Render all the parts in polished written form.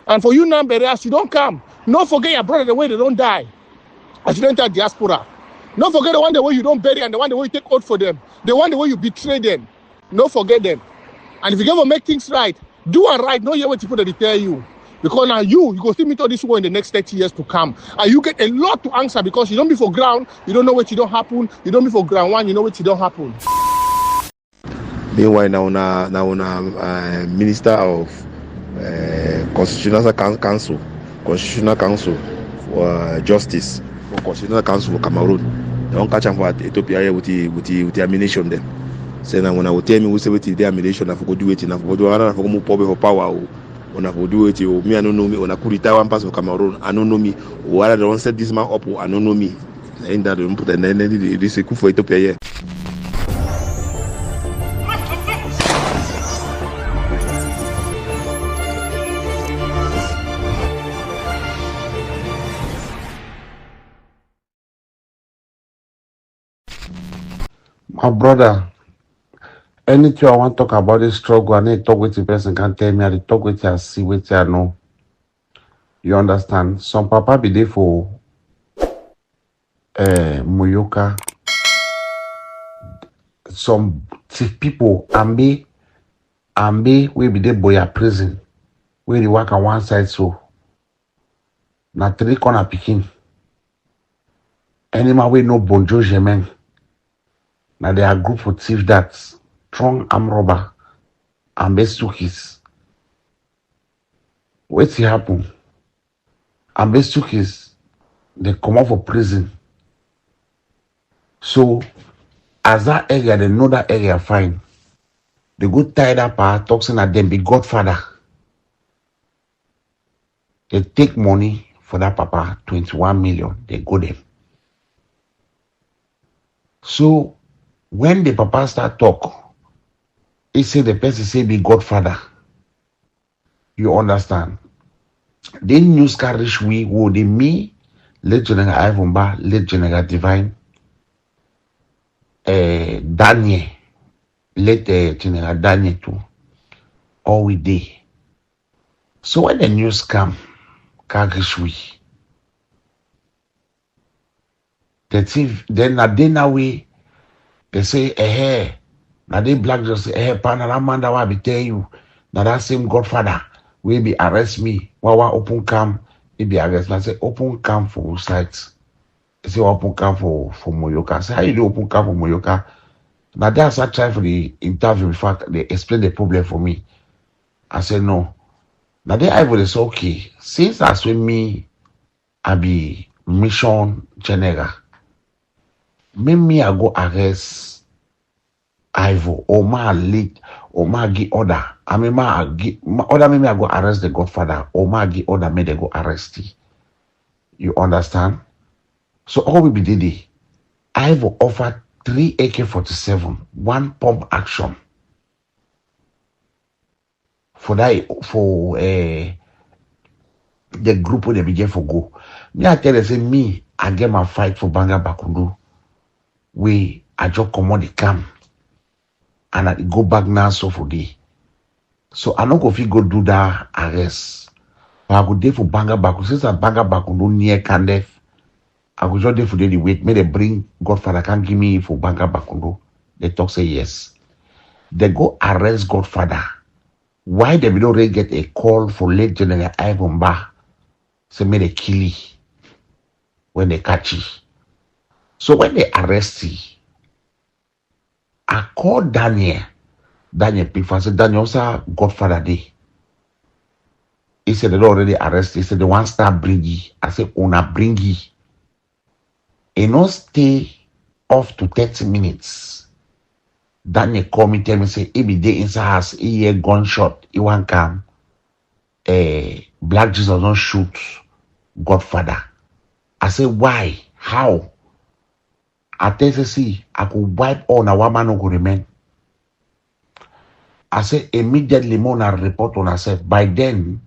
And for you Nambere, as you don't come, don't forget your brother the way they don't die. As you enter diaspora. Don't forget the one the way you don't bury and the one the way you take oath for them. The one the way you betray them. Don't forget them. And if you ever make things right, do it right. Don't hear what people that tell you. Because now you go see me to this war in the next 30 years to come. And you get a lot to answer because you don't be for ground, you don't know what you don't happen. You don't be for ground one, you know what you don't happen. Meanwhile, now Minister of Constitutional Council for Justice, for Constitutional Council for Cameroon. They don't catch them for Ethiopia with the ammunition there. Say now when I will tell me who say with the ammunition, I forgot do it, I forgot do another, I forgot move power for power. When I will do it, me I don't know me. When I could retire one pass of Cameroon, I don't know me. Or I don't set this man up, I don't know me. Saying that they don't put an end. They say coup for Ethiopia here. My brother, anything I want to talk about this struggle, I need to talk with the person can tell me, I need to talk with you, I see what I know. You understand? Some papa be there for Muyoka. Some people, Ambe, we be there boy at prison. Where they work on one side, so. Na 3 corner picking. Any man we no bonjour jemen. Now they are group for thief that strong arm robber and best tukis. What's happen? And best tukis, they come out for prison. So as that area, they know that area fine. They go tie that part, talking at them, be Godfather. They take money for that papa, 21 million. They go there. So when the papa start talk, he say the person say be Godfather. You understand? Then news carry we who they me, late General Ivomba, late General Divine, Daniel, late General Daniel too. All we did. So when the news come, carry we. The thief, then na day na we. They say, now they black just say, partner, that man that will be tell you, now that same Godfather will be arrest me. Wawa open cam, he be arrest me. I say, open cam for sites. They say, open cam for Moyoka. I say, how you do open cam for Moyoka? Now that's I try for the interview. In fact, they explain the problem for me. I said, no. Now they I say, okay, since that's with me, I be mission general. Me I go arrest Ivo or ma lead or ma give order. I mean ma give order me I go arrest the Godfather or ma give order me they go arrest he. You understand? So all we be did Ivo offer 3 AK-47, 1 pump action for that for the group where they begin for go. Me I tell them say me I get my fight for Banga Bakundu. We I just come on the camp and I go back now so for day. So I don't go if you go do that arrest. But I go there for Banga Bakundu. Since I Banga Bakundu near Kandef, I go just there for the wait. May they bring Godfather can give me for Banga Bakundu. They talk say yes. They go arrest Godfather. Why they don't really get a call for late General Ivan Ba? Say may they kill you when they catch you. So when they arrest you, I call Daniel Pifa, I said, Daniel, sir, Godfather day. He said, they already arrested. He said, the one star bring you. I said, Una bring you. He no stay off to 30 minutes. Daniel call me, tell me, say, he be there inside house, he hear gunshot, he want come. Black Jesus don't shoot Godfather. I said, why? How? I tell you, see, I could wipe all na woman who could remain. I say immediately Mona report on herself. By then,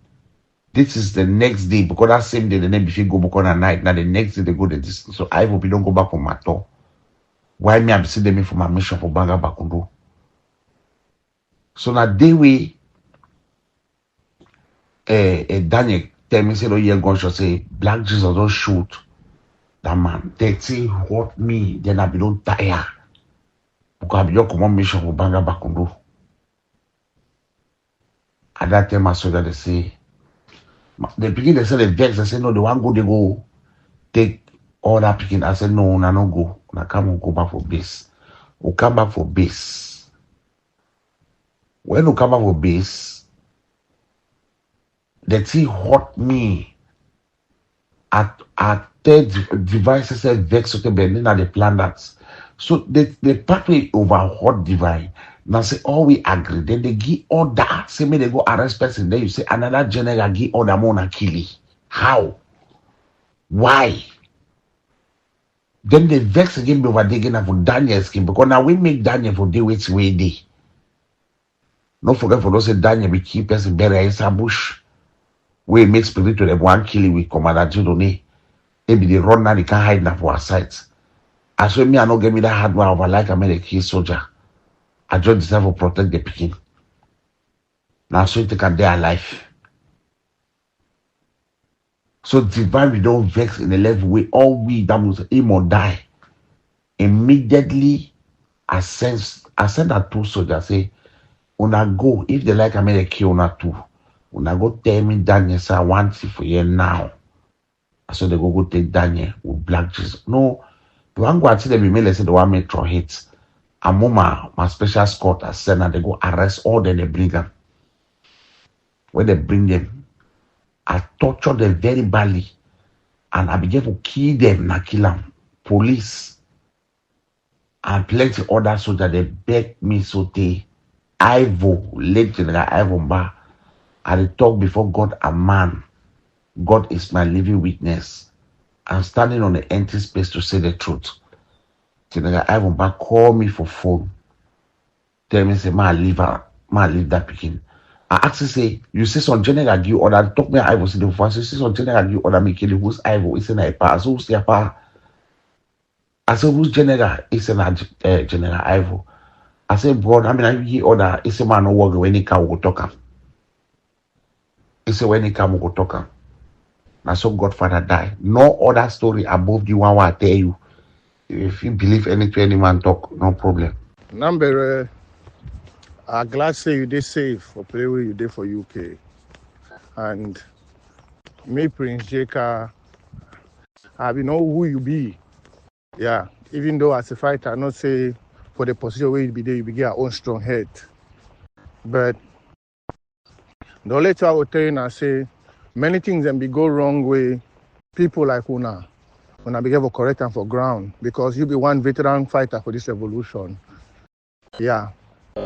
this is the next day because that same day the name before go back on a night. Now the next day they go the distance. So I hope you don't go back for my tour. Why me I'm sending me for my mission for Banga Bakundu. So now day we Daniel tell me say no year gunshot say Black Jesus don't shoot that man. They say hurt me, then I be don't tire. Because I be your command mission for Banga Bakundo. At that time, my soldier they say, they begin they say the vex. They say no, they want go, they go take all that picking. I said no, I no go. I come go back for base. We come back for base. When we come back for base, the thing hurt me. At third devices said vex okay, but then they plan that. So the party over hot divine. Now say all we agree. Then they give order. Say me they go arrest person. Then you say another general give order more na kill it. How? Why? Then they vex again over there again for Daniel's skin because now we make Daniel for day which way day. Don't forget for those say Daniel be keep person bury inside bush. We make spirit to the one killing with Commander Jidone. Maybe they run now, they can't hide now for our sites. I swear me, I don't get me that hardware over like I'm a key soldier. I just deserve to protect the picking. Now, so they can their life. So divine we don't vex in the level way. All we that must aim or die. Immediately, I send that two soldiers say, "Una go if they like I'm a kill una two. Una go tell me Daniel say I want it for you now." So they go take Daniel with Black Jesus. No, the one go see them email say the one metro hits. And my special escort as send and they go arrest all them, they bring them. When they bring them, I torture them very badly. And I began to kill them, na kill them. Police and plenty other soldiers, they beg me so they Ivo, late General Ivo Mba. I talk before God and man. God is my living witness. I'm standing on the empty space to say the truth. General Ivo Mba call me for phone. Tell me, say, ma leave that picking. I actually say, you see some general give order. Talk me Ivo see the phone. You see some general give order me kill you. Who's Ivo? It's in a pa. So who's the pa? I said, who's general? It's in a General Ivo. I said, bro, I mean, I give order. It's a man no work when he come go talk. It's a when he come go talk. Now so Godfather die. No other story above the one I tell you. If you believe any man talk, no problem. Nambere, I'm glad say you did safe for play where you did for UK. And me, Prince Jeka, I know who you be. Yeah. Even though as a fighter, I not say for the position where you be there, you be get your own strong head. But the only thing I will tell you, I say many things can be go wrong with people like Una. When I be able to correct them for ground because you be one veteran fighter for this revolution. Yeah.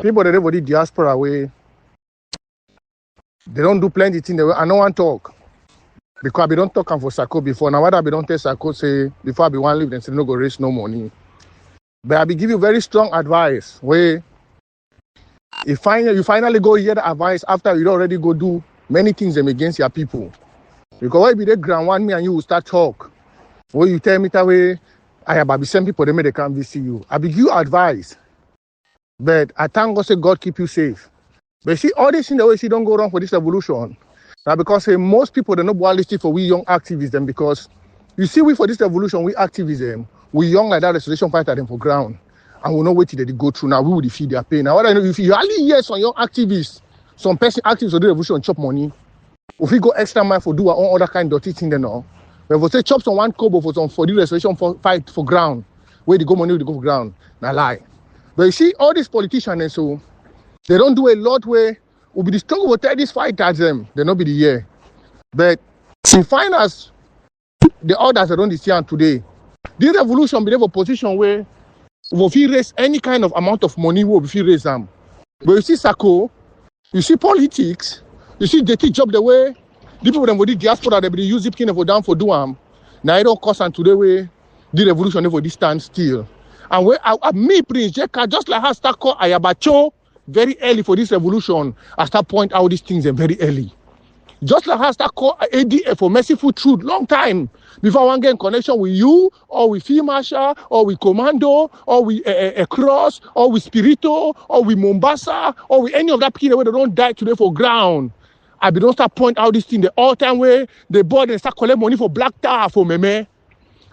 People that everybody diaspora way, they don't do plenty things. I don't want to talk. Because I don't talk for Sako before. Now what I don't tell Sako say before I be one leave, then say no go raise no money. But I be give you very strong advice where you finally go hear the advice after you already go do many things them against your people. Because when be the ground one me and you will start talk. When you tell me that way, I have some people they may they can't visit you. I be give you advice. But I thank God say God keep you safe. But see all these things the way she don't go wrong for this revolution. Now because most people they not listed for we young activists them because you see we for this revolution we activism we young like that restoration fighter them for ground and we know what they go through now we will feel their pain. Now what I know if you only hear some young activists, some person activists of the revolution chop money, if we go extra mile for do our own other kind of dirty thing then all. But if we say chop some one kobo for the restoration for fight for ground, where they go money they go for ground, now lie. But you see all these politicians and so they don't do a lot where will be the struggle will tell this fight at them. They not be the year. But in finance, the others that don't see today, this revolution be there for position where if you raise any kind of amount of money, will if you raise them. But you see Sako, you see politics, you see they teach job the way the people them for the diaspora they be use it for down for do now it don't cost and today way the revolution for this stand still. And where me Prince Jeka just like how start call Ayabacho very early for this revolution, I start point out these things very early. Just like how I start call ADF for merciful truth long time before one get in connection with you or with Field Marshal or with Commando or with a Cross or with Spirito or with Mombasa or with any of that people where they don't die today for ground. I be don't start point out this thing the all time way the board and start collect money for black tar for meme.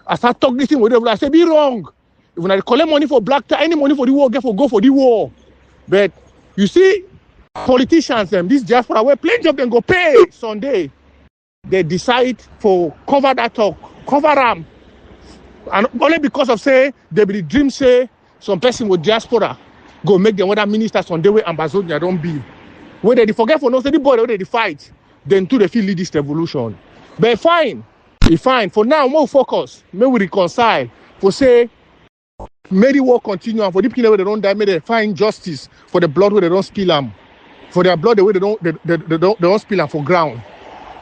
I start talk this thing with them. I say be wrong. If when I collect money for black tar, any money for the war, get for go for the war. But you see, politicians them this diaspora where plenty of them go pay Sunday. They decide for cover that talk, cover them. And only because of say they be the dream say some person with diaspora go make them other ministers on the way Ambazonia don't be. When they forget for no say the boy they fight, then too they feel lead this revolution. But fine, it's fine. For now, more focus. May we reconcile. For say, may the war continue and for the people where they don't die, may they find justice for the blood where they don't spill them. For their blood the way they don't spill them for ground.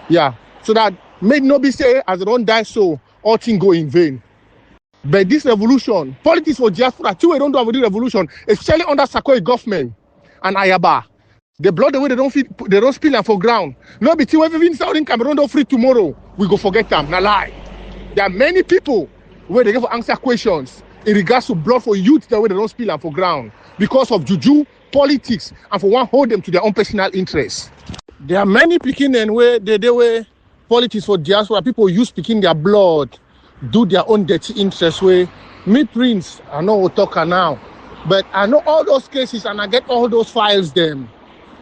Yeah. So that may not be say as they don't die so all things go in vain. But this revolution, politics for diaspora, too, we don't do the revolution, especially under Sarkozy government and Ayaba. The blood the way they don't spill them for ground. No be till everything Southern Cameroon don't free tomorrow, we go forget them. Na lie. There are many people where they get for answer questions in regards to blood for youth the way they don't spill them for ground because of juju, politics, and for one hold them to their own personal interests. There are many picking and where they way politics for diaspora, people use picking their blood, do their own dirty interest way. Me Prince, I know we'll talk now, but I know all those cases and I get all those files them.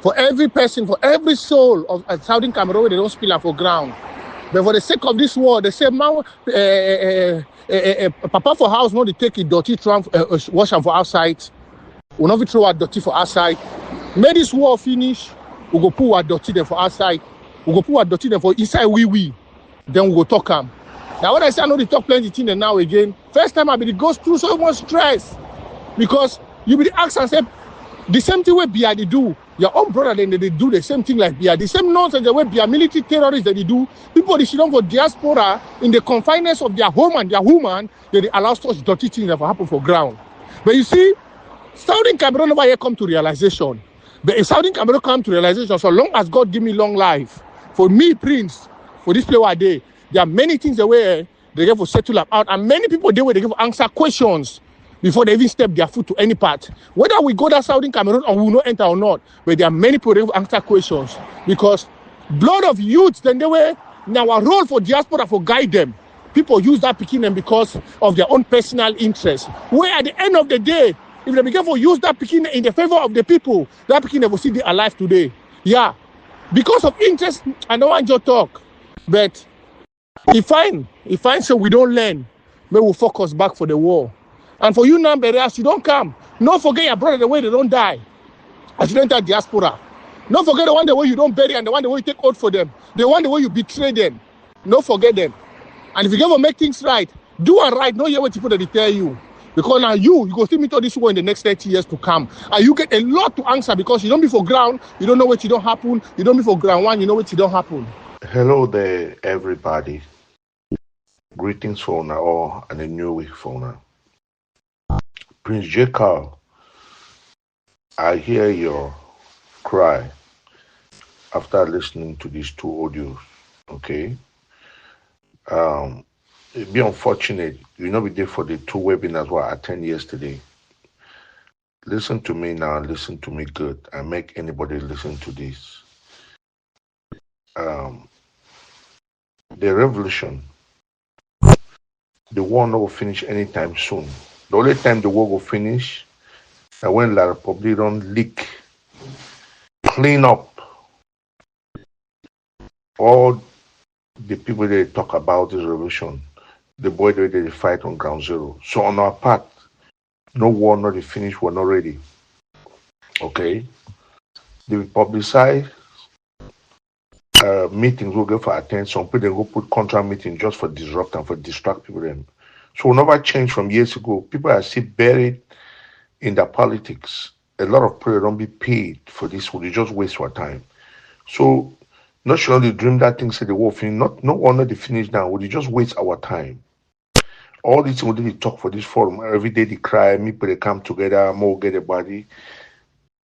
For every person, for every soul of Southern Cameroon, they don't spill up for ground. But for the sake of this war, they say, man, Papa for house, no, they take it dirty, wash them for outside. We'll not throw our dirty for outside. May this war finish, we'll go put our dirty there for outside. We'll go put our dirty there for inside we. Then we'll go talk them. Now, when I say I know they talk plenty things and now again, first time I be goes through so much stress because you be the ask and say, the same thing where Bia they do, your own brother then they do the same thing like Bia. The same nonsense the way Bia military terrorists that they do. People they should for diaspora in the confinements of their home and their woman, they allow such dirty things that happen for ground. But you see, Southern Cameroon never yet come to realization. But if Southern Cameroon come to realization, so long as God give me long life, for me, Prince, for this play one day, there are many things the way they get for settle up out, and many people they way they give answer questions before they even step their foot to any part. Whether we go to Southern Cameroon or we will not enter or not, but there are many people that answer questions because blood of youth, then they were now our role for diaspora for guide them. People use that picking them because of their own personal interest. Where at the end of the day, if they begin to use that picking in the favor of the people, that picking they will see they alive today. Yeah, because of interest, I don't want your talk, but if fine so we don't learn, we will focus back for the war. And for you Nambere, as you don't come, don't forget your brother the way they don't die. As you enter diaspora. Don't forget the one the way you don't bury and the one the way you take oath for them. The one the way you betray them. Don't forget them. And if you ever make things right, do it right. Don't hear what people that they tell you. Because now you go see me to this war in the next 30 years to come. And you get a lot to answer because you don't be for ground, you don't know what you don't happen. You don't be for ground one, you know what you don't happen. Hello there, everybody. Greetings for now, or and a new week for now. Prince J. Carl, I hear your cry after listening to these two audios, okay? It'd be unfortunate, you know, we did for the two webinars I attended yesterday. Listen to me now, listen to me good, and make anybody listen to this. The revolution, the war not will finish anytime soon. The only time the war will finish is when La Republic don't leak, clean up all the people they talk about this revolution, the boy that they fight on ground zero. So on our part, no war not finished, we're not ready. Okay? They will publicize meetings will go for attend. Some people they go put contract meeting just for disrupt and for distract people then. So we'll never change from years ago. People are still buried in their politics. A lot of people don't be paid for this. They just waste our time. So not sure they dream that thing say the war finish. No one not the finish now. We just waste our time. All these things they talk for this forum. Every day they cry, people they come together, more get a body.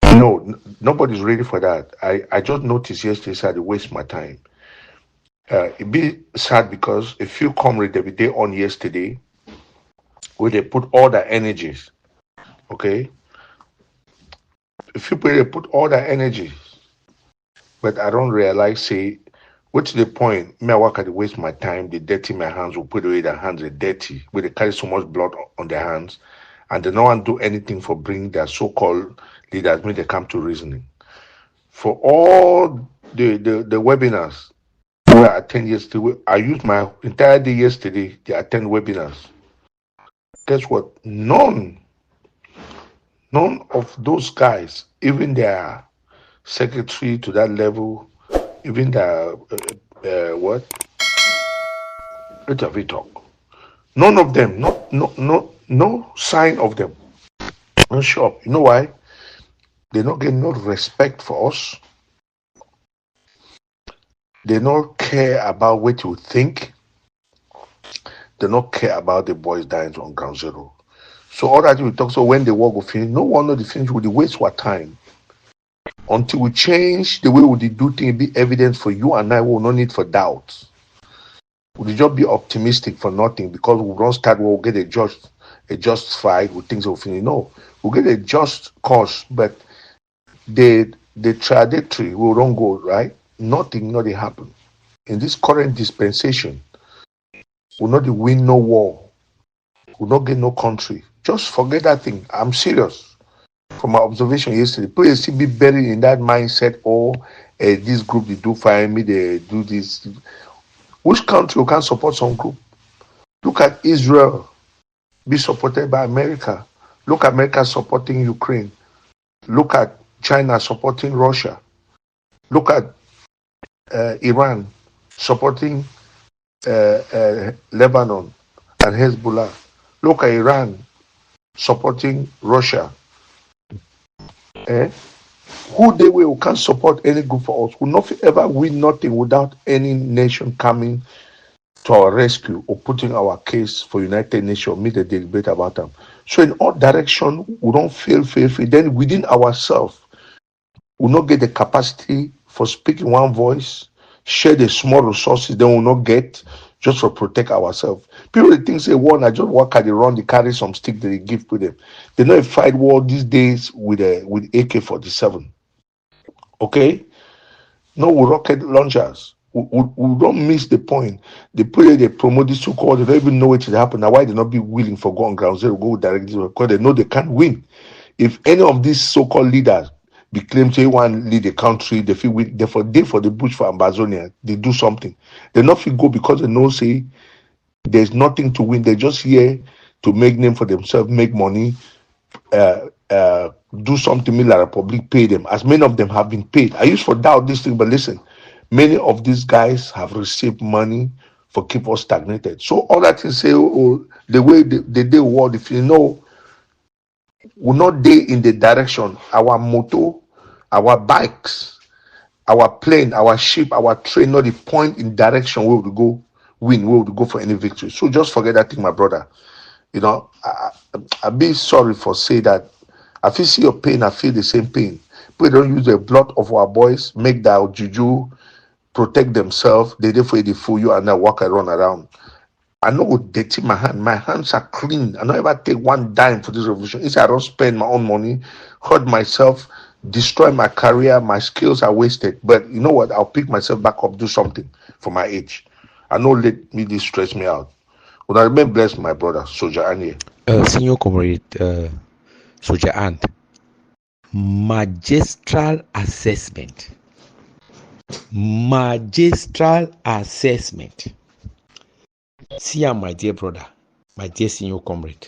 No, nobody's ready for that. I just noticed yesterday so I waste my time. It be sad because a few comrades every day on yesterday where they put all their energies, okay? A few people they put all their energies but I don't realize, say, what's the point? Me, I work at waste my time, they dirty my hands, will put away their hands, they dirty, where they carry so much blood on their hands, and they no one do anything for bring their so-called leaders, when they come to reasoning. For all the webinars where I attend yesterday, I used my entire day yesterday to attend webinars. Guess what? None of those guys, even their secretary to that level, even the what? Let have we talk. None of them, no sign of them. Not sure. You know why? They not get no respect for us. They not care about what you think. They not care about the boys dying on ground zero. So all that we talk. So when the war go finish, no one know the finish. Will waste our time until we change the way we do things. Be evident for you and I. We will not need for doubt. We just be optimistic for nothing because we don't start. We'll get a just fight with things will finish. No, we'll get a just cause, but the trajectory will don't go right. Nothing happen in this current dispensation. We'll not win no war. We'll not get no country. Just forget that thing. I'm serious. From my observation yesterday, please be buried in that mindset. Oh, this group they do fine me. They do this. Which country can support some group? Look at Israel, be supported by America. Look at America supporting Ukraine. Look at China supporting Russia. Look at Iran supporting Lebanon and Hezbollah. Look at Iran supporting Russia. Who they will can support any group for us? Will not ever win nothing without any nation coming to our rescue or putting our case for United Nations, meet the debate about them. So in all direction, we don't feel. Then within ourselves, we not get the capacity for speaking one voice, share the small resources, then we not get just for protect ourselves. People they think say one, I just walk at the run, they carry some stick that they give to them. They know a fight war these days with AK-47. Okay? No, with rocket launchers. We don't miss the point. The people they promote this so-called, they don't even know what will happen. Now, why they not be willing for go on ground zero, go directly because they know they can't win. If any of these so-called leaders be claimed to want lead the country, they feel win, therefore they for the bush for Ambazonia, they do something. They not feel go because they know say there's nothing to win. They're just here to make name for themselves, make money, do something me like Republic pay them. As many of them have been paid. I used for doubt this thing, but listen, many of these guys have received money for keep us stagnated. So all that is say, the way they do war, if you know, will not day in the direction. Our motor, our bikes, our plane, our ship, our train, not the point in direction where we go win, where we go for any victory. So just forget that thing, my brother. You know, I be sorry for say that. I feel see your pain, I feel the same pain. People don't use the blood of our boys, make their juju, protect themselves. They therefore they fool you and I walk and run around. I know dirty my hand. My hands are clean. I don't ever take one dime for this revolution. If I don't spend my own money, hurt myself, destroy my career, my skills are wasted. But you know what? I'll pick myself back up, do something for my age. I know let me this stress me out. But I remain blessed, my brother, Soldier Anye. Senior comrade, Soldier Ant, magistral assessment. See, my dear brother, my dear senior comrade.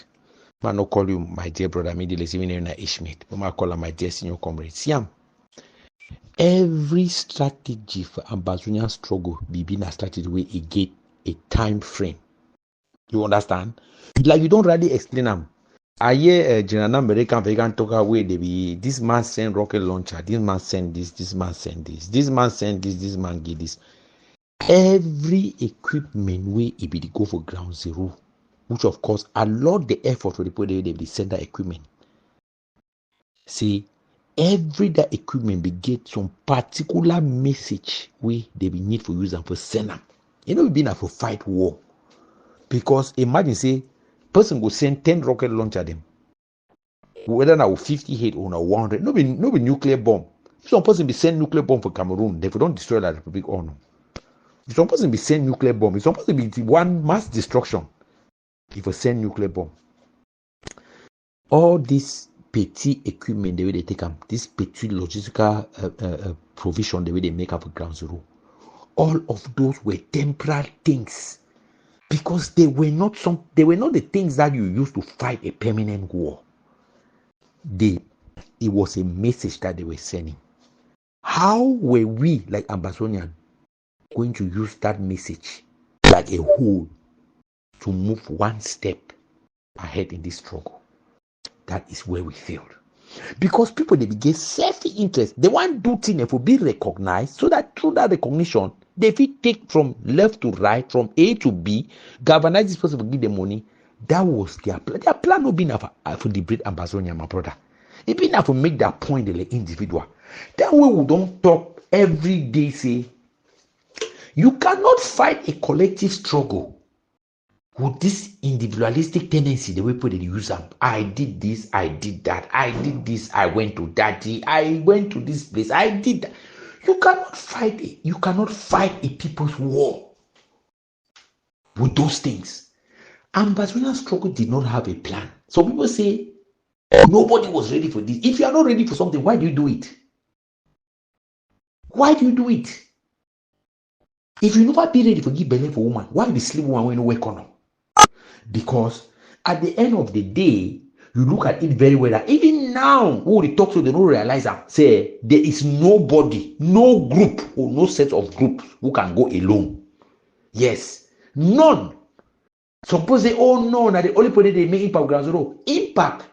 I not call you my dear brother, me even in a Ishmael, but I call him my dear senior comrade. See, every strategy for Ambazonia struggle be being a strategy where it get a time frame. You understand? Like you don't really explain them. I hear General Nambere can talk away. They be this man send rocket launcher, this man send this man send this man send this man get this. Every equipment where it be go for ground zero, which of course a lot the effort for the people they send that equipment. See, every that equipment be get some particular message where they be need for use and for send them. You know, we been for fight war. Because imagine say person go send 10 rocket launcher them. Whether now 58 or now 100, no be nuclear bomb. If some person be send nuclear bomb for Cameroon, they don't destroy that republic or no. If some person be send nuclear bomb, if some person be one mass destruction, if we send nuclear bomb, all this petty equipment, the way they take them, this petty logistical provision, the way they make up for ground zero, all of those were temporary things because they were not the things that you use to fight a permanent war. It was a message that they were sending. How were we, like Ambazonia, going to use that message like a whole to move one step ahead in this struggle? That is where we failed. Because people, they begin self-interest. They want to do things to be recognized so that through that recognition, they fit take from left to right, from A to B, galvanize this person to give them money. That was their plan. Their plan would be enough for liberate Ambazonia, my brother. It be enough to make that point the individual. That way we don't talk every day, say, you cannot fight a collective struggle with this individualistic tendency, the way people use them. I did this, I did that, I did this, I went to daddy, I went to this place, I did that. You cannot fight it. You cannot fight a people's war with those things. Ambazonian struggle did not have a plan. So people say nobody was ready for this. If you are not ready for something, why do you do it? Why do you do it? If you never be ready for give belly for woman, why you sleep woman when you wake on? Because at the end of the day, you look at it very well that even now, who they talk to, they don't realize that say there is nobody, no group or no set of groups who can go alone. Yes, none. Suppose they all know that the only person they make impact ground zero. Impact.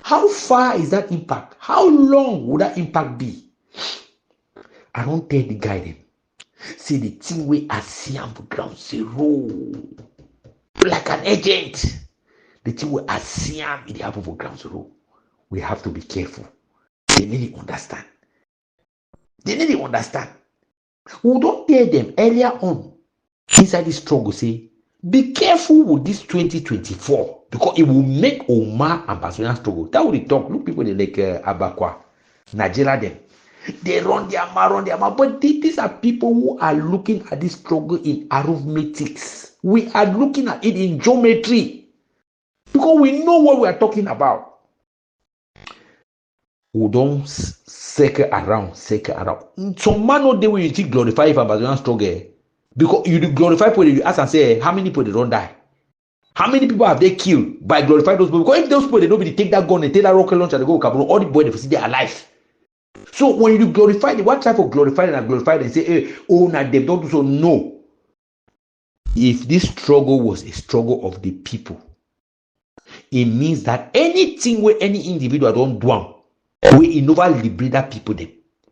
How far is that impact? How long would that impact be? I don't tell the guy them. See the thing we are seeing for ground zero. Like an agent. The thing we are seeing in the happen for ground zero. We have to be careful. They need to understand. They need to understand. We don't tell them earlier on inside this struggle, say, be careful with this 2024 because it will make Omar Ambazonian struggle. That will talk. Look, people they like Abakwa, Nigeria, them. They run their mouth. But these are people who are looking at this struggle in arithmetics. We are looking at it in geometry because we know what we are talking about. We don't circle around. Some man no day when you think glorify if Ambazonian struggle because you glorify people, you ask and say how many people they don't die. How many people have they killed by glorifying those people? Because if those people they don't take that gun and take that rocket launcher and they go to Cameroon, all the boys they see they're alive. So when you glorify them, what type of glorify them and glorify them and say, hey, oh, now they don't do so? No. If this struggle was a struggle of the people, it means that anything where any individual don't do, we never liberate that people them.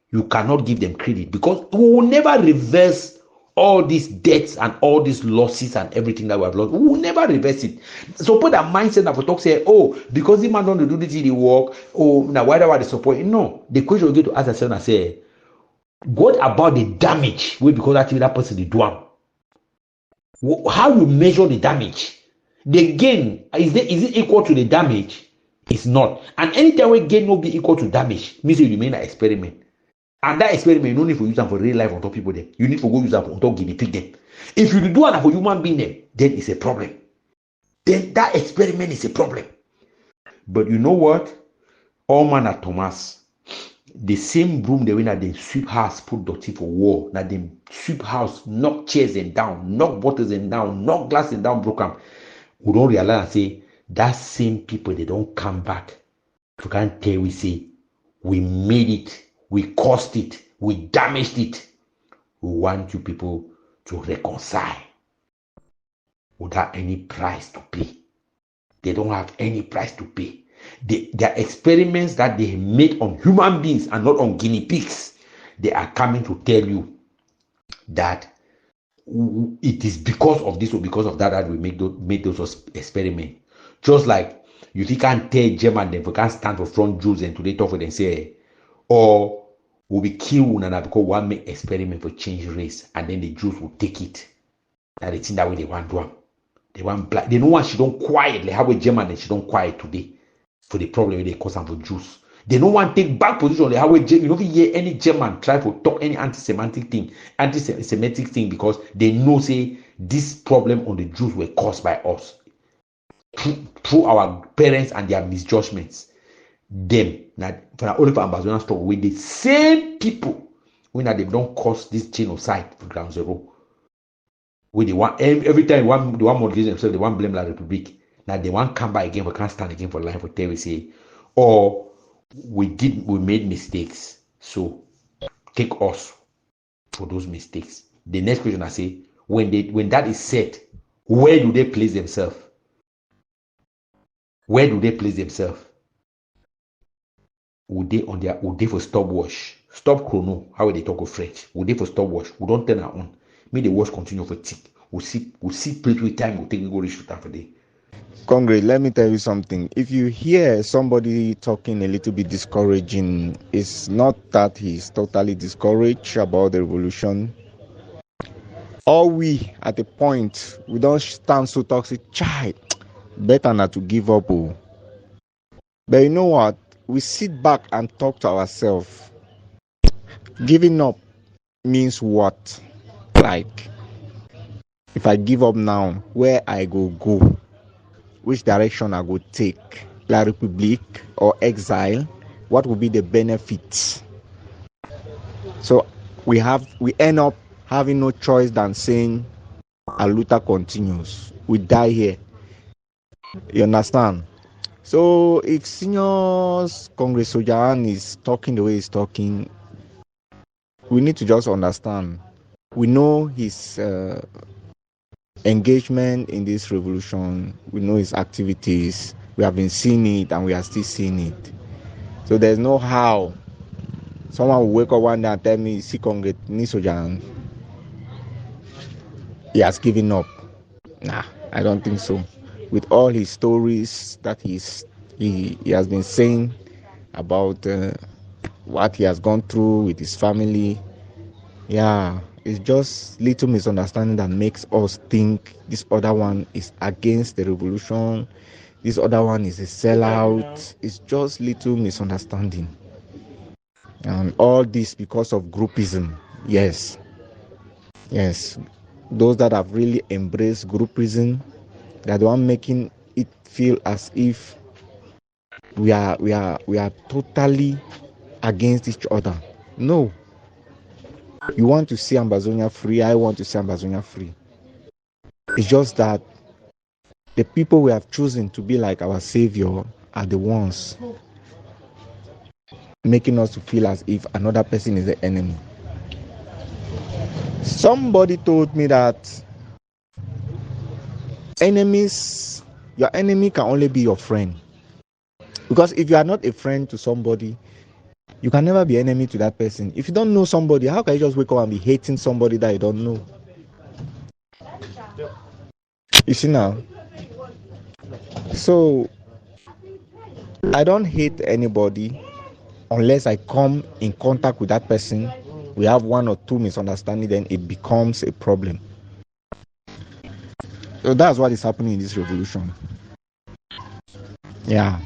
You cannot give them credit because we will never reverse all these debts and all these losses and everything that we have lost. We will never reverse it. So put that mindset that we talk say, oh, because the man don't do this in the work, oh, now why do they support? No, the question we get to ask ourselves and say, what about the damage? Because actually that person did do. How you measure the damage? The gain is it equal to the damage? It's not. And anytime we gain will be equal to damage, means it remain an experiment. And that experiment, you don't need to use them for real life on top people there. You need to go use them on top guinea pig them. If you do that for human being them, then it's a problem. Then that experiment is a problem. But you know what? All man at Thomas, the same broom they win that they sweep house, put dirty for war. That they sweep house, knock chairs and down, knock bottles and down, knock glass and down, broken. We don't realize and say that same people they don't come back. You can't tell we say we made it. We caused it. We damaged it. We want you people to reconcile without any price to pay. They don't have any price to pay. Their experiments that they made on human beings and not on guinea pigs, they are coming to tell you that it is because of this or because of that we made those experiments. Just like you can't tell German them, we can't stand for front Jews and today talk for them and say, or will be killed and because one make experiment for change race and then the Jews will take it. That the thing that way they want to do. They want black. They know why she don't quiet. Like how a German and she don't quiet today for the problem they cause them for Jews. They don't want to take back position. How you don't hear any German try to talk any anti-Semitic thing because they know say this problem on the Jews were caused by us through our parents and their misjudgments. Them now for only for Ambazonia struggle with the same people when they don't cause this genocide for ground zero. When they want every time they want mortgage themselves, they want blame La Republic. Now they want come back again, we can't stand again for life for tell say, or we made mistakes. So take us for those mistakes. The next question I say, when that is said, where do they place themselves? Where do they place themselves? Would they for stopwatch? Stop chrono. How will they talk of French? Would they for stopwatch? We don't turn our on. May the watch continue for tick. We'll see play with time. We'll take we go reach for day. Congress, let me tell you something. If you hear somebody talking a little bit discouraging, it's not that he's totally discouraged about the revolution. All we at the point, we don't stand so toxic. Child, better not to give up. Oh. But you know what? We sit back and talk to ourselves. Giving up means what? Like, if I give up now, where I go? Which direction I go take? La Republique or exile? What will be the benefits? So we end up having no choice than saying Aluta continues. We die here. You understand? So if Senior Congress Sojan is talking the way he's talking, we need to just understand. We know his engagement in this revolution. We know his activities. We have been seeing it and we are still seeing it. So there's no how someone will wake up one day and tell me, see Congress Sojan, he has given up. Nah, I don't think so. With all his stories that he has been saying about what he has gone through with his family, it's just little misunderstanding that makes us think this other one is against the revolution, this other one is a sellout. It's just little misunderstanding, and all this because of groupism. Yes, those that have really embraced groupism, they're the one making it feel as if we are totally against each other. No. You want to see Ambazonia free, I want to see Ambazonia free. It's just that the people we have chosen to be like our savior are the ones making us to feel as if another person is the enemy. Somebody told me that your enemy can only be your friend. Because if you are not a friend to somebody, you can never be enemy to that person. If you don't know somebody, how can you just wake up and be hating somebody that you don't know? You see now? So, I don't hate anybody unless I come in contact with that person. We have one or two misunderstandings, then it becomes a problem. So that's what is happening in this revolution. Yeah.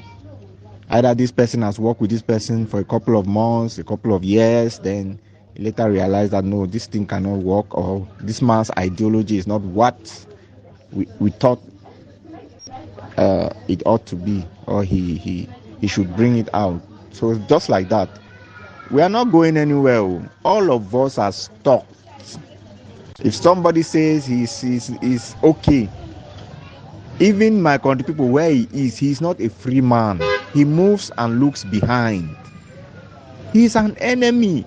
Either this person has worked with this person for a couple of months, a couple of years, then he later realized that no, this thing cannot work, or this man's ideology is not what we thought it ought to be, or he should bring it out. So just like that, we are not going anywhere. All of us are stuck. If somebody says he's okay, even my country people, where he's not a free man. He moves and looks behind. He's an enemy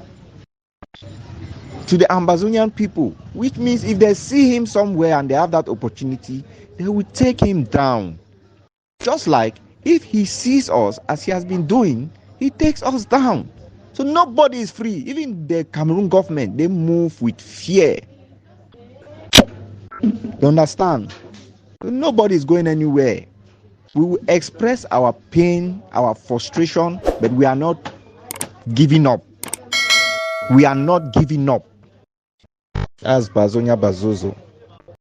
to the Ambazonian people, which means if they see him somewhere and they have that opportunity, they will take him down. Just like if he sees us as he has been doing, he takes us down. So nobody is free. Even the Cameroon government, they move with fear. You understand? Nobody is going anywhere. We will express our pain, our frustration, but we are not giving up. We are not giving up. That's Bazonia Bazozo.